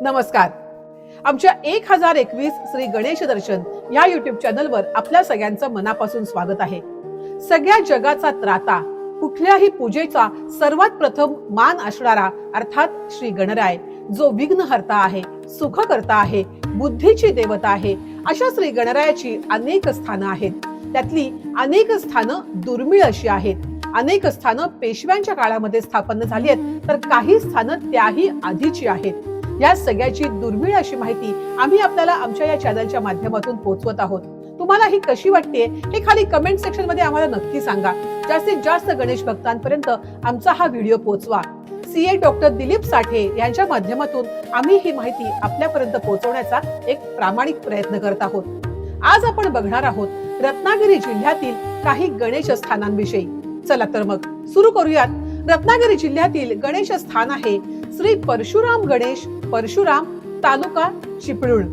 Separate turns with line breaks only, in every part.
नमस्कार. आमच्या 1021 श्री गणेश दर्शन या YouTube चॅनलवर आपल्या सगळ्यांचं मनापासून स्वागत आहे. सगळ्या जगाचा त्राता, कुठल्याही पूजेचा सर्वात प्रथम मान असणारा अर्थात श्री गणराय, जो विघ्नहर्ता आहे, सुखकर्ता आहे, बुद्धीची देवता आहे, अशा श्री गणरायाची अनेक स्थानं आहेत. त्यातली अनेक स्थानं दुर्मिळ अशी आहेत. अनेक स्थानं पेशव्यांच्या काळामध्ये स्थापन झाली आहेत, तर काही स्थानं त्याही आधीची आहेत. या सगळ्याची दुर्मिळ अशी माहिती आम्ही आपल्याला आमच्या या चॅनलच्या माध्यमातून पोहोचवत आहोत. तुम्हाला ही कशी वाटते हे खाली कमेंट सेक्शन मध्ये आम्हाला नक्की सांगा. जास्तीत जास्त गणेश भक्तांपर्यंत आमचा हा व्हिडिओ पोहोचवा. CA डॉक्टर दिलीप साठे यांच्या माध्यमातून आम्ही ही माहिती आपल्यापर्यंत पोहोचवण्याचा एक प्रामाणिक प्रयत्न करत आहोत. आज आपण बघणार आहोत रत्नागिरी जिल्ह्यातील काही गणेश स्थानांविषयी. चला तर मग सुरू करूयात. रत्नागिरी जिल्ह्यातील गणेश स्थान आहे श्री परशुराम गणेश, परशुराम, तालुका चिपळूण.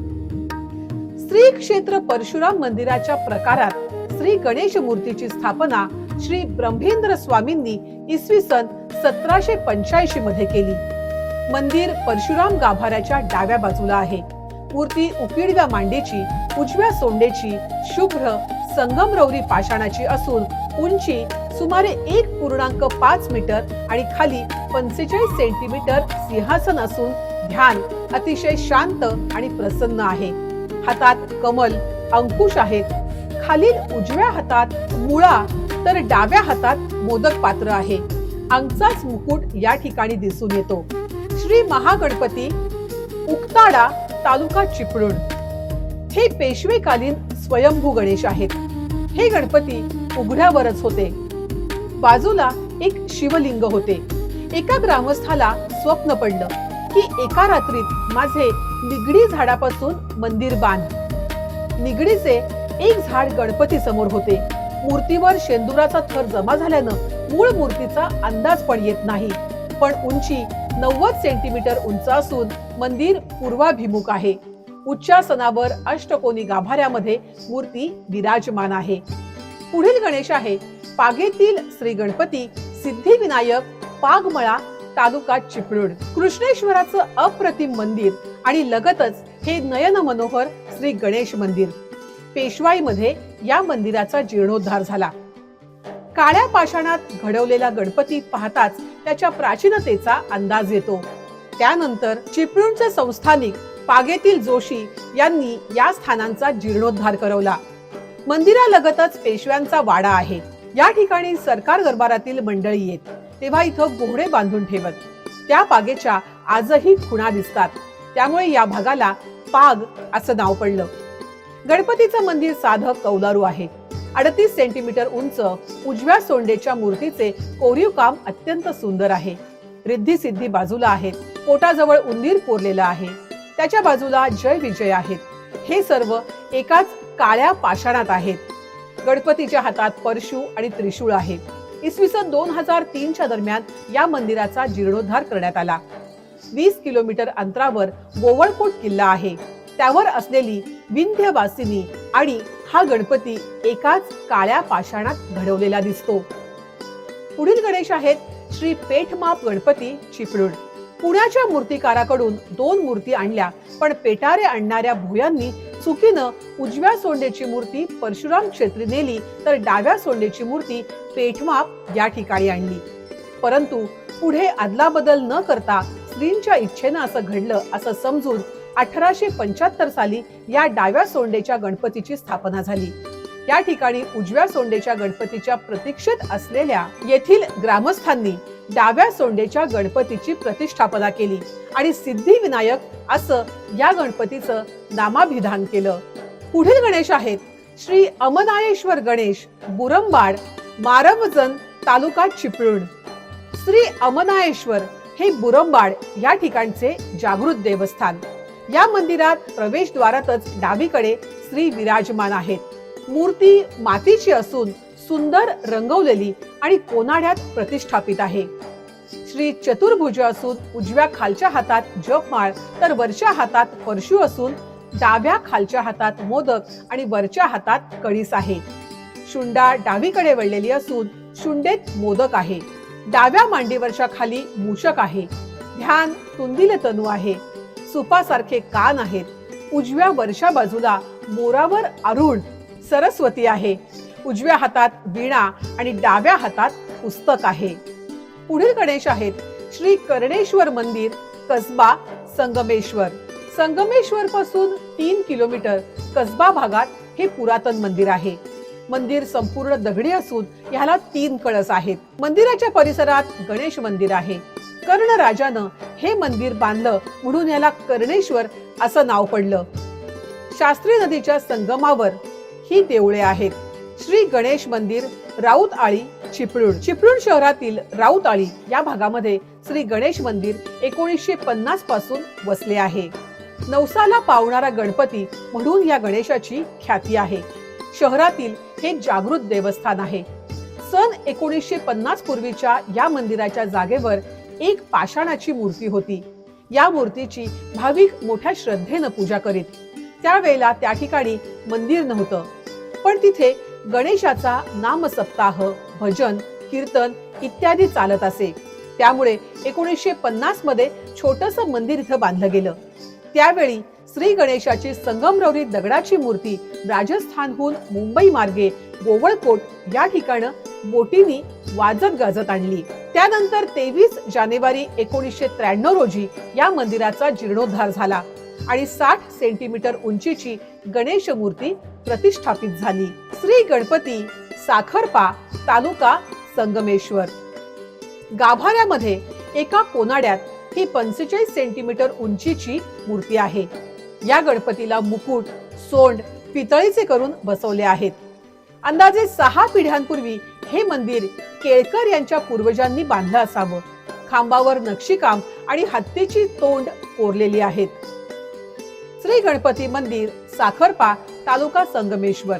श्री क्षेत्र परशुराम मंदिराच्या प्रकारात श्री गणेश मूर्तीची स्थापना श्री ब्रह्मेंद्र स्वामींनी इसवी सन 1785 मध्ये केली. मंदिर परशुराम गाभाऱ्याच्या डाव्या बाजूला आहे. मूर्ती उकिडव्या मांडीची, उजव्या सोंडेची, शुभ्र संगमरवरी पाषाणाची असून उंची सुमारे 1.5 मीटर आणि खाली 45 सेंटीमीटर सिंहासन असून ध्यान अतिशय शांत आणि प्रसन्न आहे. हातात कमल, अंकुश आहेत. खालील उजव्या हातात मुळा तर डाव्या हातात मोदक पात्र आहे. अंगचाच मुकुट या ठिकाणी दिसून येतो. श्री महागणपती, उक्ताडा, तालुका चिपळूण. हे पेशवेकालीन स्वयंभू गणेश आहेत. हे गणपती उघड्यावरच होते. बाजूला एक शिवलिंग होते. एका ग्रामस्थाला स्वप्न पडलं की एका रात्रीत माझे निगडी झाडापासून मंदिर बांध. निगडीचे एक झाड गणपती समोर होते. मूर्तीवर शेंदुराचा थर जमा झाल्यानं मूळ मूर्तीचा अंदाज पण येत नाही. पण उंची 90 सेंटीमीटर उंच असून मंदिर पूर्वाभिमुख आहे. उच्चासनावर अष्टकोनी गाभाऱ्यामध्ये मूर्ती विराजमान आहे. पुढील गणेश आहे पागेतील श्री गणपती सिद्धिविनायक, पागमळा, तालुका चिपळूण. कृष्णेश्वराचं अप्रतिम मंदिर आणि लगतच हे नयन मनोहर श्री गणेश मंदिर. पेशवाईमध्ये या मंदिराचा जीर्णोद्धार झाला. काळ्या पाषाणात घडवलेला गणपती पाहताच त्याच्या प्राचीनतेचा अंदाज येतो. त्यानंतर चिपळूणचे संस्थानिक पागेतील जोशी यांनी या स्थानांचा जीर्णोद्धार करवला. मंदिरालगतच पेशव्यांचा वाडा आहे. या ठिकाणी सरकार दरबारातील मंडळी येत तेव्हा इथं घोडे बांधून ठेवत. त्या पागेच्या आजही खुणा दिसतात. त्यामुळे या भागाला पाग असं नाव पडलं. गणपतीचं मंदिर साधं कौलारू आहे. 38 सेंटीमीटर उंच उजव्या सोंडेच्या मूर्तीचे कोरीव काम अत्यंत सुंदर आहे. रिद्धी सिद्धी बाजूला आहेत. पोटाजवळ उंदीर कोरलेला आहे. त्याच्या बाजूला जय विजय आहेत. हे सर्व एकाच काळ्या पाषाणात आहेत. गणपतीच्या हातात परशु आणि त्रिशूळ आहे. इसवी सन 2003 दरम्यान या मंदिराचा जीर्णोद्धार करण्यात आला. 20 किलोमीटर अंतरावर गोवळकोट किल्ला आहे. त्यावर असलेली विंध्यवासिनी आणि हा गणपती एकाच काळ्या पाषाणात घडवलेला दिसतो. पुढील गणेश आहेत श्री पेठमाप गणपती, चिपळूण. पुण्याच्या मूर्तिकाराकडून 2 मूर्ती आणल्या, पण पेटारे आणणाऱ्या भुयांनी चुकीनं उजव्या सोंडेची मूर्ती परशुराम क्षेत्री नेली तर डाव्या सोंडेची मूर्ती पेठमाप या ठिकाणी आणली. परंतु पुढे अदलाबदल न करता श्रींच्या इच्छेनं असं घडलं असं समजून 1875 साली या डाव्या सोंडेच्या गणपतीची स्थापना झाली. या ठिकाणी उजव्या सोंडेच्या गणपतीच्या प्रतीक्षेत असलेल्या येथील ग्रामस्थांनी डाव्या सोंडेच्या गणपतीची प्रतिष्ठापना केली आणि सिद्धिविनायक असं या गणपतीचं नामाभिधान केलं. पुढील गणेश आहेत श्री अमनायेश्वर गणेश, बुरंबाड, मारवजन, तालुका चिपळूण. श्री अमनायेश्वर हे बुरंबाड या ठिकाणचे जागृत देवस्थान. या मंदिरात प्रवेशद्वारातच डावीकडे श्री विराजमान आहेत. मूर्ती मातीची असून सुंदर रंगवलेली आणि कोनाड्यात प्रतिष्ठापित आहे. श्री चतुर्भुज असून उजव्या खालच्या हातात जपमाळ तर वरच्या हातात परशु असून डाव्या खालच्या हातात मोदक आणि वरच्या हातात कळीस आहे. शुंडा डावीकडे वळलेली असून शुंडेत मोदक आहे. डाव्या मांडीवरच्या खाली मूषक आहे. ध्यान तुंदिल तनू आहे. सुपासारखे कान आहेत. उजव्या वरच्या बाजूला मोरावर आरूढ सरस्वती आहे. उजव्या हातात वीणा आणि डाव्या हातात पुस्तक आहे. पुढील गणेश आहेत श्री कर्णेश्वर मंदिर, कसबा संगमेश्वर. संगमेश्वर पासून 3 किलोमीटर कसबा भागात हे पुरातन मंदिर आहे. मंदिर संपूर्ण दगडी असून याला 3 कळस आहेत. मंदिराच्या परिसरात गणेश मंदिर आहे. कर्ण राजानं हे मंदिर बांधलं म्हणून याला कर्णेश्वर असं नाव पडलं. शास्त्री नदीच्या संगमावर ही देवळे आहेत. श्री गणेश मंदिर, राऊतआळी, चिपळूण. चिपळूण शहरातील राऊतआळी या भागामध्ये श्री गणेश मंदिर 1950 पासून वसले आहे. नवसाला पावणारा गणपती म्हणून या गणेशाची ख्याती आहे. शहरातील हे जागृत देवस्थान आहे. सन 1950 पूर्वीच्या या मंदिराच्या जागेवर एक पाषाणाची मूर्ती होती. या मूर्तीची भाविक मोठ्या श्रद्धेनं पूजा करीत. त्यावेळेला त्या ठिकाणी मंदिर नव्हतं, पण तिथे गणेशाचा नामसप्ताह, भजन, कीर्तन इत्यादी चालत असे. त्यामुळे 1950 मध्ये छोटंसं मंदिर इथं बांधलं गेलं. त्यावेळी श्री गणेशाची संगमरवरी दगडाची मूर्ती राजस्थानहून मुंबई मार्गे गोवळकोट या ठिकाणी बोटीनी वाजत गाजत आणली. त्यानंतर 23 जानेवारी 1993 रोजी या मंदिराचा जीर्णोद्धार झाला आणि 60 सेंटीमीटर उंचीची गणेश मूर्ती प्रतिष्ठापित झाली. श्री गणपती, साखरपा, तालुका संगमेश्वर. गाभाऱ्यामध्ये एका कोनाड्यात ही 45 सेंटीमीटर उंचीची मूर्ती आहे. या गणपतीला मुकुट, सोंड पितळीचे करून बसवले आहेत. अंदाजे 6 पिढ्यांपूर्वी हे मंदिर केळकर यांच्या पूर्वजांनी बांधलं असावं. खांबावर नक्षीकाम आणि हत्तीची तोंड कोरलेली आहेत. श्री गणपती मंदिर, साखरपा, तालुका संगमेश्वर.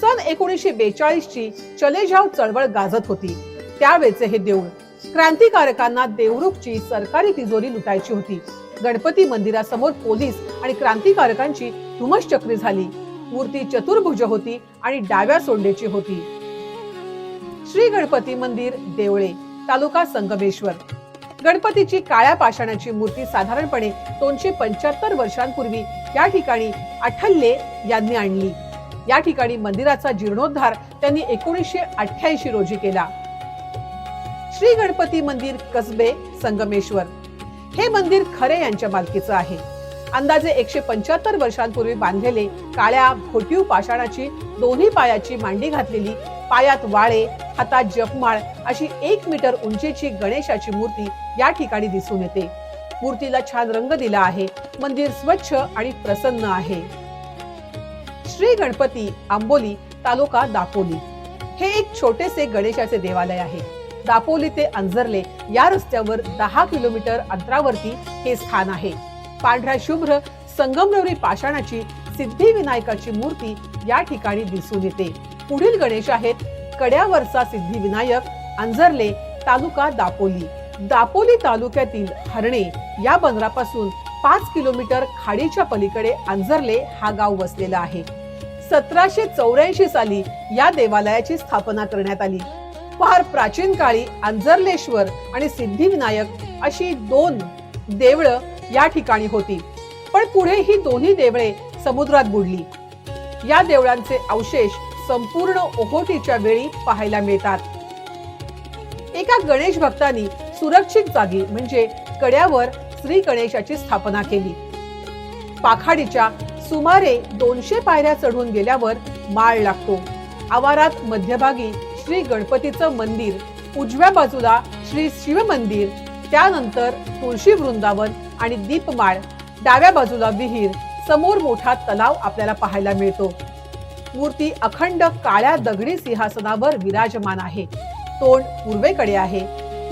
सन 1942 ची चले जाव चळवळ गाजत होती. त्यावेळेचे हे देऊळ. क्रांतिकारकांना देवरुखची सरकारी तिजोरी लुटायची होती. गणपती मंदिरासमोर पोलीस आणि क्रांतिकारकांची धुमश्चक्री झाली. मूर्ती चतुर्भुज होती आणि डाव्या सोंडेची होती. श्री गणपती मंदिर, देवळे, तालुका संगमेश्वर. गणपतीची काळ्या पाषाणाची मूर्ती साधारणपणे 275 वर्षांपूर्वी या ठिकाणी आठल्ये यांनी आणली. या ठिकाणी मंदिराचा जीर्णोद्धार त्यांनी 1988 रोजी केला. श्री गणपती मंदिर, कसबे, संगमेश्वर. हे मंदिर खरे यांच्या मालकीचं आहे. अंदाजे 175 वर्षांपूर्वी बांधलेले काळ्या घोटीव पाषाणाची दोन्ही पायाची मांडी घातलेली, पायात वाळे, हातात जपमाळ अशी 1 मीटर उंचीची गणेशाची मूर्ती या ठिकाणी दिसून येते. मूर्तीला छान रंग दिला आहे. मंदिर स्वच्छ आणि प्रसन्न आहे. श्री गणपती, आंबोली, तालुका दापोली. हे एक छोटेसे गणेशाचे देवालय आहे. दापोली ते अंजरले या रस्त्यावर 10 किलोमीटर अंतरावरती हे स्थान आहे. पांढऱ्या शुभ्र संगमरवरी पाषाणाची सिद्धिविनायकाची मूर्ती या ठिकाणी दिसून येते. पुढील गणेश आहेत कड्यावरचा सिद्धिविनायक, अंजरले, तालुका दापोली. दापोली तालुक्यातील हरणे या बंदरापासून 5 किलोमीटर खाडीच्या पलीकडे अंजरले हा गाव वसलेला आहे. 1784 साली या देवालयाची स्थापना करण्यात आली. फार प्राचीन काळी अंजरलेश्वर आणि सिद्धिविनायक अशी 2 देवळं या ठिकाणी होती, पण पुढे ही दोन्ही देवळे समुद्रात बुडली. या देवळांचे अवशेष संपूर्ण ओहोटीच्या वेळी पाहायला मिळतात. एका गणेश भक्तांनी सुरक्षित जागी म्हणजे कड्यावर श्री गणेशाची स्थापना केली. पाखाडीच्या सुमारे 200 पायऱ्या चढून गेल्यावर माळ लागतो. आवारात मध्यभागी श्री गणपतीचं मंदिर, उजव्या बाजूला श्री शिव मंदिर, त्यानंतर तुळशी वृंदावन आणि दीपमाळ, डाव्या बाजूला विहीर, समोर मोठा तलाव आपल्याला पाहायला मिळतो. मूर्ती अखंड काळ्या दगडी सिंहासनावर विराजमान आहे. तोंड पूर्वेकडे आहे.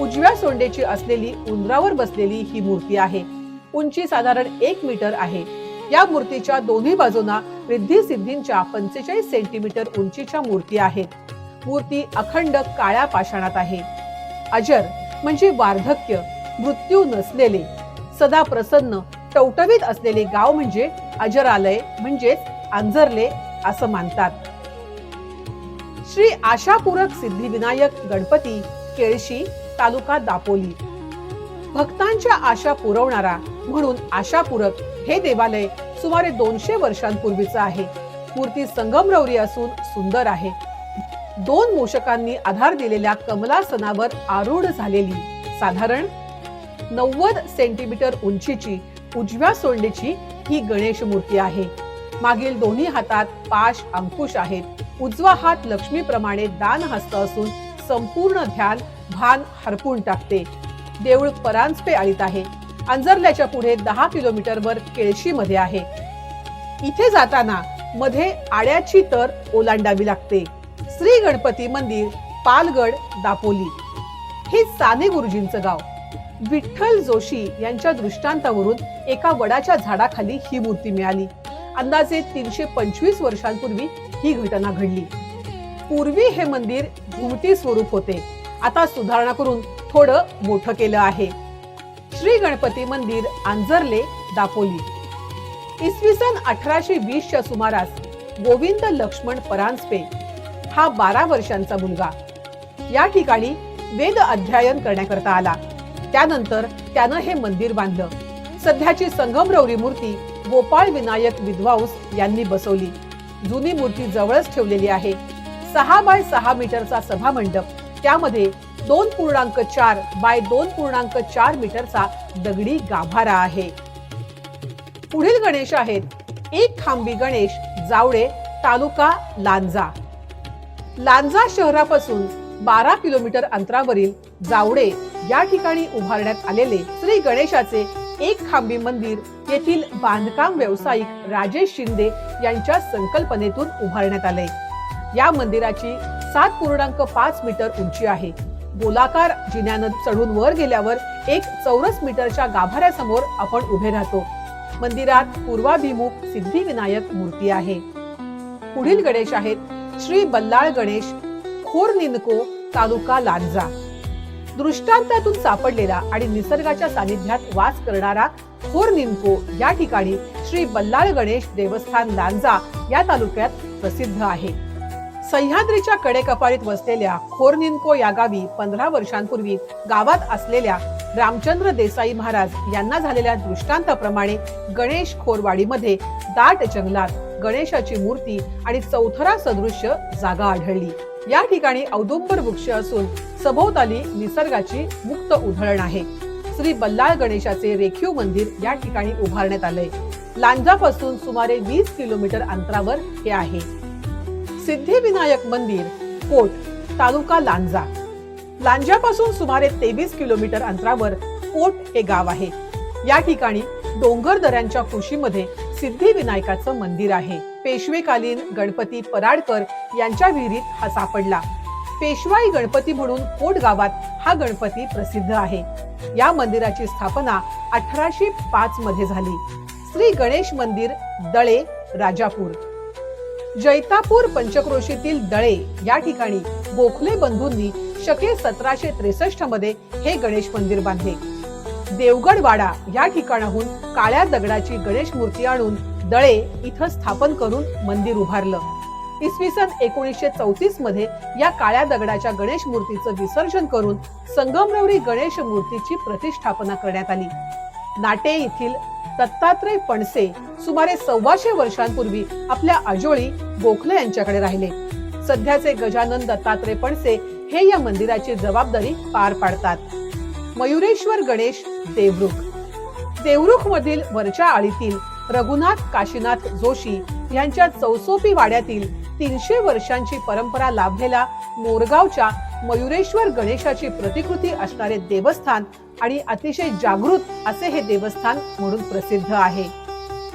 उजव्या सोंडेची असलेली उंदरावर बसलेली ही मूर्ती आहे. उंची साधारण 1 मीटर आहे. या मूर्तीच्या दोन्ही बाजूंना रिद्धी सिद्धींच्या 45 सेंटीमीटर उंचीच्या मूर्ती आहेत. मूर्ती अखंड काळ्या पाषाणात आहे. अजर म्हणजे वार्धक्य, मृत्यू नसलेले, सदा प्रसन्न, टवटवीत असलेले गाव म्हणजे अजरालय म्हणजेच अंजरले असं मानतात. श्री आशापूरक सिद्धिविनायक गणपती, केळशी, तालुका दापोली. भक्तांच्या आशा पुरवणारा म्हणून आशापूरक हे देवालय सुमारे 200 वर्षांपूर्वीचं आहे. मूर्ती संगमरवरी असून सुंदर आहे. 2 मूषकांनी आधार दिलेल्या कमलासनावर आरूढ झालेली साधारण 90 सेंटीमीटर उंचीची उजव्या सोंडीची ही गणेश मूर्ती आहे. मागील दोन्ही हातात पाश अंकुश आहेत. उजवा हात लक्ष्मीप्रमाणे दान हस्त असून संपूर्ण ध्यान भान हरपून टाकते. देऊळ परांजपे आळीत आहे. अंजरल्याच्या पुढे 10 किलोमीटरवर केळशी मध्ये आहे. इथे जाताना मध्ये आड्याची तर ओलांडावी लागते. श्री गणपती मंदिर, पालगड, दापोली. हे साने गुरुजींचं गाव. विठ्ठल जोशी यांच्या दृष्टांतावरून एका वडाच्या झाडाखाली ही मूर्ती मिळाली. अंदाजे 325 वर्षांपूर्वी ही घटना घडली. पूर्वी हे मंदिर घुमटी स्वरूप होते. आता सुधारणा करून थोडं मोठं केलं आहे. श्री गणपती मंदिर, आंजर्ले, दापोली. इसवी सन 1820च्या सुमारास गोविंद लक्ष्मण परांजपे हा 12 वर्षांचा मुलगा या ठिकाणी वेद अध्ययन करण्याकरता आला. त्यानंतर त्यानं हे मंदिर बांधलं. सध्याची संगमरवरी मूर्ती गोपाळ विनायक विद्वांस यांनी बसवली. जुनी मूर्ती जवळच ठेवलेली आहे. 6 बाय 6 मीटरचा सभा मंडप, त्यामध्ये 2.4 बाय 2.4 मीटरचा दगडी गाभारा आहे. पुढील गणेश आहेत एक खांबी गणेश, जावळे, तालुका लांजा. लांजा शहरापासून 12 किलोमीटर अंतरावरील जावडे या ठिकाणी उभारण्यात आलेले श्री गणेशाचे एक खांबी मंदिर येथील बांधकाम व्यावसायिक राजेश शिंदे यांच्या संकल्पनेतून उभारण्यात आले. या मंदिराची 7.5 मीटर उंची आहे. गोलाकार जिन्यानं चढून वर गेल्यावर एक चौरस मीटरच्या गाभाऱ्यासमोर आपण उभे राहतो. मंदिरात पूर्वाभिमुख सिद्धिविनायक मूर्ती आहे. पुढील गणेश आहेत श्री बल्लाळ गणेश, खोरनिनको, तालुका लांजा. दृष्टांतातून सापडलेला आणि निसर्गाच्या सानिध्यात वास करणारा खोरनिनको या ठिकाणी श्री बल्लाळ गणेश देवस्थान लांजा या तालुक्यात प्रसिद्ध आहे. सह्याद्रीच्या कडेकपारीत वसलेल्या खोरनिनको या गावी 15 वर्षांपूर्वी गावात असलेल्या रामचंद्र देसाई महाराज यांना झालेल्या दृष्टांताप्रमाणे गणेश खोरवाडीमध्ये दाट जंगलात गणेशाची मूर्ती आणि चौथरा सदृश्य जागा आढळली. या ठिकाणी औदुंबर वृक्ष असून सभोवताली निसर्गाची मुक्त उधळण आहे. श्री बल्लाळ गणेशाचे रेखीव मंदिर या ठिकाणी उभारण्यात आले. लांजापासून सुमारे 20 किलोमीटर अंतरावर हे आहे. सिद्धिविनायक मंदिर, कोट, तालुका लांजा. लांजापासून सुमारे 23 किलोमीटर अंतरावर कोट हे गाव आहे. या ठिकाणी डोंगर दऱ्यांच्या कुशीमध्ये सिद्धिविनायकाचं मंदिर आहे. पेशवेकालीन गणपती पराडकर यांच्या विहिरीत हा सापडला. पेशवाई गणपती म्हणून कोट गावात हा गणपती प्रसिद्ध आहे. या मंदिराची स्थापना 1805 मध्ये झाली. श्री गणेश मंदिर, दळे, राजापूर. जैतापूर पंचक्रोशीतील दळे या ठिकाणी गोखले बंधूंनी शके 1763 मध्ये हे गणेश मंदिर बांधले. देवगडवाडा या ठिकाणाहून काळ्या दगडाची गणेश मूर्ती आणून दळे इथं स्थापन करून मंदिर उभारलं. इसवी सन 1934 मध्ये या काळ्या दगडाच्या गणेश मूर्तीचं विसर्जन करून संगमरवरी गणेश मूर्तीची प्रतिष्ठापना करण्यात आली. नाटे येथील दत्तात्रय पणसे सुमारे 125 वर्षांपूर्वी आपल्या आजोळी गोखले यांच्याकडे राहिले. सध्याचे गजानन दत्तात्रय पणसे हे या मंदिराची जबाबदारी पार पाडतात. मयुरेश्वर गणेश, देवरुख. देवरुख मधील वरच्या आळीतील रघुनाथ काशीनाथ जोशी यांच्या चौसोपी वाड्यातील 300 वर्षांची परंपरा लाभलेल्या मोरगावच्या मयुरेश्वर गणेशाची प्रतिकृती असणारे देवस्थान आणि अतिशय जागृत असे हे देवस्थान म्हणून प्रसिद्ध आहे.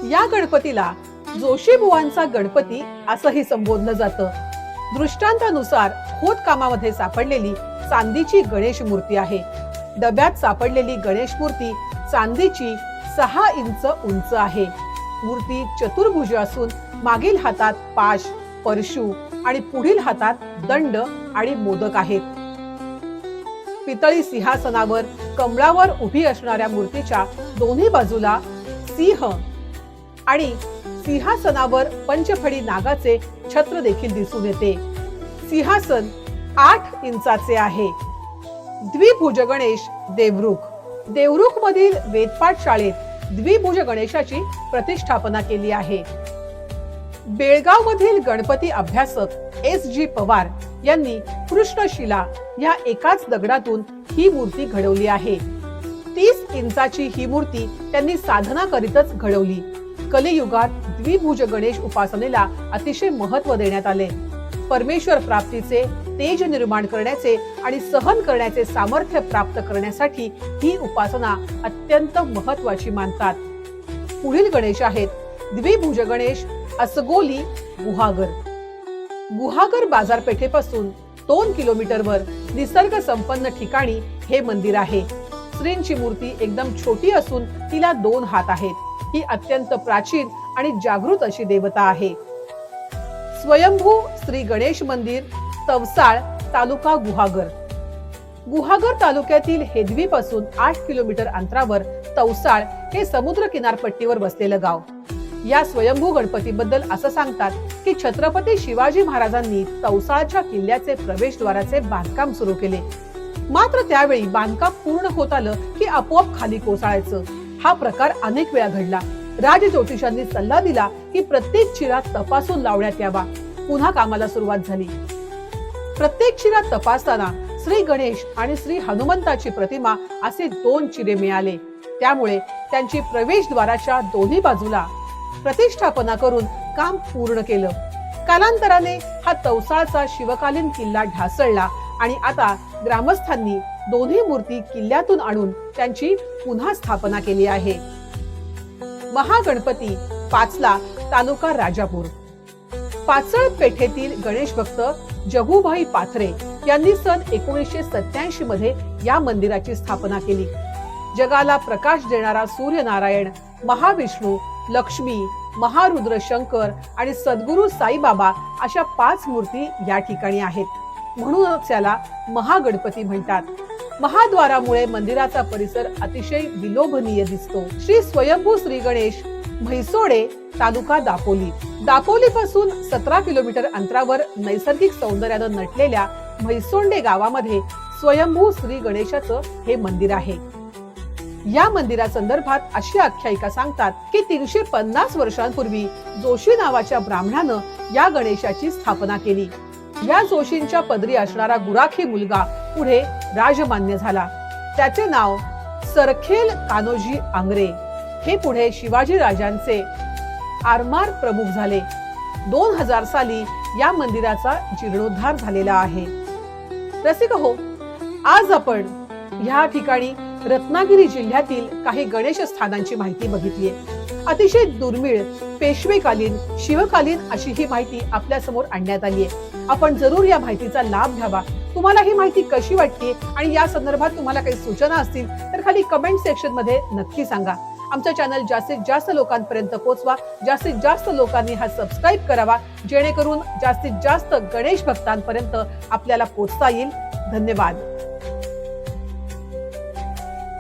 या गणपतीला जोशी बुवांचा गणपती असंही संबोधलं जातं. दृष्टांतानुसार खोदकामामध्ये सापडलेली चांदीची गणेश मूर्ती आहे. डब्यात सापडलेली गणेश मूर्ती चांदीची 6 इंच उंच आहे. मूर्ती चतुर्भुज असून मागील हातात पाश, परशु आणि पुढील हातात दंड आणि मोदक आहेत. पितळी सिंहासनावर कमळावर उभी असणाऱ्या मूर्तीच्या दोन्ही बाजूला सिंह आणि सिंहासनावर पंचफडी नागाचे छत्र देखील दिसून येते. सिंहासन 8 इंचाचे आहे. द्विभुज गणेश, देवरुख. देवरुख मधील वेदपाठ शाळेत द्विभुज गणेशाची प्रतिष्ठापना केली आहे. बेळगाव मधील गणपती अभ्यासक S.G. पवार यांनी कृष्णशिला या एकाच दगडातून ही मूर्ती घडवली आहे. 30 इंचाची ही मूर्ती त्यांनी साधना करीतच घडवली. कलियुगात द्विभुज गणेश उपासनेला अतिशय महत्त्व देण्यात आले. परमेश्वर प्राप्तीचे, तेज निर्माण करण्याचे आणि सहन करण्याचे सामर्थ्य प्राप्त करण्यासाठी ही उपासना अत्यंत महत्त्वाची मानतात. पुढील गणेश आहेत द्विभुज गणेश असगोली गुहागर. गुहागर बाजारपेठेपासून 2 किलोमीटरवर निसर्ग संपन्न ठिकाणी हे मंदिर आहे. श्रींची मूर्ती एकदम छोटी असून तिला 2 हात आहेत. ही अत्यंत प्राचीन आणि जागृत अशी देवता आहे. स्वयंभू श्री गणेश मंदिर, तवसाळ, तालुका गुहागर. गुहागर तालुक्यातील हेदवी पासून 8 किलोमीटर अंतरावर तवसाळ हे समुद्र किनारपट्टीवर बसलेलं गाव. या स्वयंभू गणपतीबद्दल असं सांगतात की छत्रपती शिवाजी महाराजांनी तवसाळच्या किल्ल्याचे प्रवेशद्वाराचे बांधकाम सुरू केले. मात्र त्यावेळी बांधकाम पूर्ण होत आलं की आपोआप खाली कोसळायचं. हा प्रकार अनेक वेळा घडला. राजज्योतिषांनी सल्ला दिला की प्रत्येक चिरा तपासून लावण्यात यावा. पुन्हा कामाला सुरुवात झाली. प्रत्येक चिरा तपासताना श्री गणेश आणि श्री हनुमंताची प्रतिमा असे 2 चिरे मिळाले. त्यामुळे त्यांची प्रवेशद्वाराच्या दोन्ही बाजूला प्रतिष्ठापना करून काम पूर्ण केलं. कालांतराने हा तवसाळचा शिवकालीन किल्ला ढासळला आणि आता ग्रामस्थांनी दोन्ही मूर्ती किल्ल्यातून आणून त्यांची पुन्हा स्थापना केली आहे. महागणपती, पाचला, तालुका राजापूर. पाचळ पेठेतील गणेश भक्त जगूभाई पाथरे यांनी सन 1987 मध्ये या मंदिराची स्थापना केली. जगाला प्रकाश देणारा सूर्यनारायण, महाविष्णू, लक्ष्मी, महारुद्र शंकर आणि सद्गुरू साईबाबा अशा 5 मूर्ती या ठिकाणी आहेत. म्हणूनच त्याला महागणपती म्हणतात. महाद्वारामुळे मंदिराचा परिसर अतिशय विलोभनीय दिसतो. श्री स्वयंभू श्री गणेश, म्हैसोडे, तालुका दापोली. दापोली पासून 17 किलोमीटर अंतरावर नैसर्गिक सौंदर्यानं नटलेल्या म्हैसोंडे गावामध्ये स्वयंभू श्री गणेशाचं हे मंदिर आहे. या मंदिरासंदर्भात अशी आख्यायिका सांगतात की 350 वर्षांपूर्वी जोशी नावाच्या ब्राह्मणानं या गणेशाची स्थापना केली. या जोशींच्या पदरी असणारा गुराखी मुलगा पुढे राजमान्य झाला. त्याचे नाव सरखेल कान्होजी आंग्रे. हे पुढे शिवाजी राजांचे आरमार प्रमुख झाले. 2000 साली या मंदिराचा जीर्णोद्धार झालेला आहे. रसिक हो, आज आपण या ठिकाणी रत्नागिरी जिल्ह्यातील काही गणेश स्थानांची माहिती बघितली. अतिशय दुर्मिळ, पेशवेकालीन, शिवकालीन अशी ही माहिती आपल्या समोर आणण्यात आली आहे. आपण जरूर या माहितीचा लाभ घ्यावा. तुम्हाला ही माहिती कशी वाटते आणि या संदर्भात तुम्हाला काही सूचना असतील तर खाली कमेंट सेक्शन मध्ये नक्की सांगा. आमचं चॅनल जास्तीत जास्त लोकांपर्यंत पोहोचवा. जास्तीत जास्त लोकांनी हा सबस्क्राईब करावा, जेणेकरून जास्तीत जास्त गणेश भक्तांपर्यंत आपल्याला पोहोचता येईल. धन्यवाद.